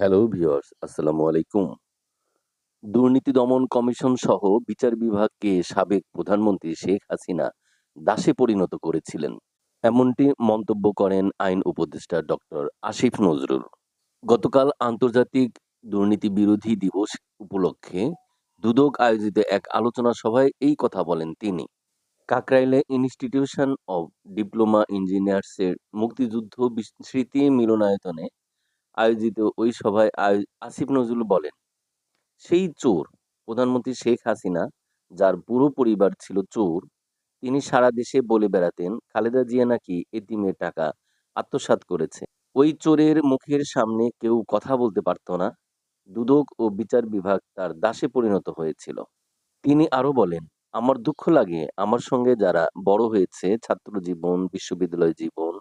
Hello viewers, আসসালামু আলাইকুম। দুর্নীতি দমন কমিশন সহ বিচার বিভাগকে সাবেক প্রধানমন্ত্রী শেখ হাসিনা দাসে পরিণত করেছিলেন। এমনটি মন্তব্য করেন আইন উপদেষ্টা ডক্টর আসিফ নজরুল। গতকাল আন্তর্জাতিক দুর্নীতি বিরোধী দিবস উপলক্ষে দুদক আয়োজিত এক আলোচনা সভায় এই কথা বলেন তিনি। কাকরাইলে ইনস্টিটিউশন অব ডিপ্লোমা ইঞ্জিনিয়ার্সের মুক্তিযুদ্ধ স্মৃতি মিলনায়তনে আয়োজিত ওই সভায় আসিফ নজরুল বলেন, সেই চোর প্রধানমন্ত্রী শেখ হাসিনা, যার পুরো পরিবার ছিল চোর, তিনি সারা দেশে বলে বেড়াতেন খালেদা জিয়া নাকি এতিমের টাকা আত্মসাৎ করেছে। ওই চোরের মুখের সামনে কেউ কথা বলতে পারত না। দুদক ও বিচার বিভাগ তার দাসে পরিণত হয়েছিল। তিনি আরো বলেন, আমার দুঃখ লাগে আমার সঙ্গে যারা বড় হয়েছে, ছাত্র জীবন, বিশ্ববিদ্যালয় জীবন,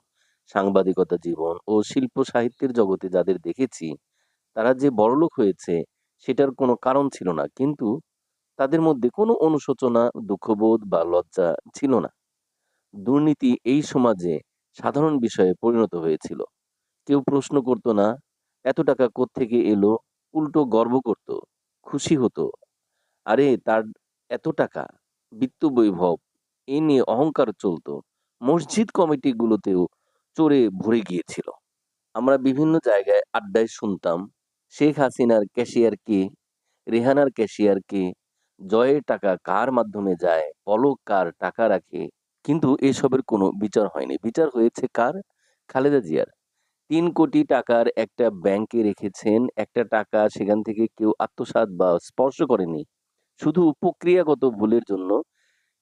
সাংবাদিকতা জীবন ও শিল্প সাহিত্যের জগতে যাদের দেখেছি, তারা যে বড়লোক হয়েছে সেটার কোনো কারণ ছিল না। কিন্তু তাদের মধ্যে কোনো অনুশোচনা, দুঃখবোধ বা লজ্জা ছিল না। দুর্নীতি এই সমাজে সাধারণ বিষয়ে পরিণত হয়েছিল। কেউ প্রশ্ন করত না, এত টাকা কোত্থেকে এলো? উল্টো গর্ব করত, খুশি হতো। আরে তার এত টাকা, বিত্ত বৈভব, এ নিয়ে অহংকার চলত। মসজিদ কমিটিগুলোতেও চোরে ভরে গিয়েছিল। আমরা বিভিন্ন জায়গায় আড্ডায় শুনতাম, শেখ হাসিনার ক্যাশিয়ার কে, রেহানার ক্যাশিয়ার কে, জয়ের টাকা কার মাধ্যমে যায়, পলক কার টাকা রাখে। কিন্তু এসবের কোনো বিচার হয়নি। বিচার হয়েছে কার? খালেদা জিয়ার। ৩ কোটি টাকার একটা ব্যাংকে রেখেছেন, একটা টাকা সেখান থেকে কেউ আত্মসাৎ বা স্পর্শ করেনি। শুধু প্রক্রিয়াগত ভুলের জন্য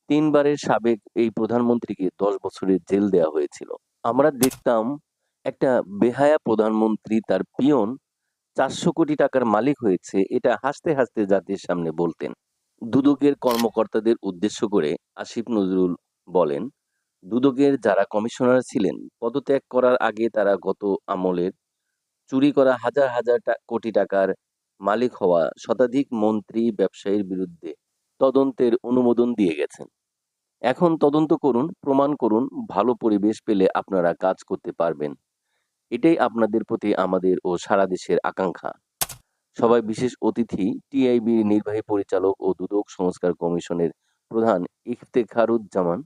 ৩ বারের সাবেক এই প্রধানমন্ত্রীকে ১০ বছরের জেল দেওয়া হয়েছিল। আমরা দেখতাম একটা বেহায়া প্রধানমন্ত্রী তার পিয়ন ৪০০ কোটি টাকার মালিক হয়েছে, এটা হাসতে হাসতে জাতির সামনে বলতেন। দুদকের কর্মকর্তাদের উদ্দেশ্য করে আসিফ নজরুল বলেন, দুদকের যারা কমিশনার ছিলেন পদত্যাগ করার আগে তারা গত আমলের চুরি করা হাজার হাজার কোটি টাকার মালিক হওয়া শতাধিক মন্ত্রী ব্যবসায়ীর বিরুদ্ধে তদন্তের অনুমোদন দিয়ে গেছেন। এখন তদন্ত করুন, প্রমাণ করুন, ভালো পরিবেশ পেলে আপনারা কাজ করতে পারবেন। এটাই আপনাদের প্রতি আমাদের ও সারা দেশের আকাঙ্ক্ষা। সভায় বিশেষ অতিথি টিআইবির নির্বাহী পরিচালক ও দুদক সংস্কার কমিশনের প্রধান ইফতেখারুজ্জামান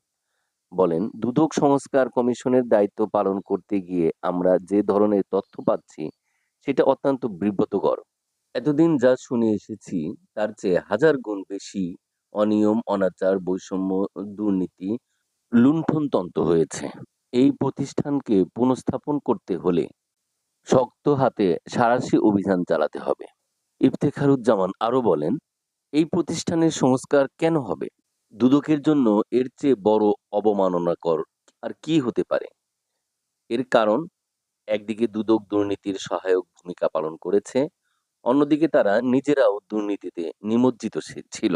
বলেন, দুদক সংস্কার কমিশনের দায়িত্ব পালন করতে গিয়ে আমরা যে ধরনের তথ্য পাচ্ছি সেটা অত্যন্ত বিব্রতকর। এতদিন যা শুনে এসেছি তার চেয়ে হাজার গুণ বেশি অনিয়ম, অনাচার, বৈষম্য, দুর্নীতি, লুণ্ঠনতন্ত্র হয়েছে। এই প্রতিষ্ঠানকে পুনঃস্থাপন করতে হলে শক্ত হাতে সাঁড়াশি অভিযান চালাতে হবে। ইফতেখারুজ্জামান আরো বলেন, এই প্রতিষ্ঠানের সংস্কার কেন হবে? দুদকের জন্য এর চেয়ে বড় অবমাননাকর আর কি হতে পারে? এর কারণ, একদিকে দুদক দুর্নীতির সহায়ক ভূমিকা পালন করেছে, অন্যদিকে তারা নিজেরাও দুর্নীতিতে নিমজ্জিত ছিল।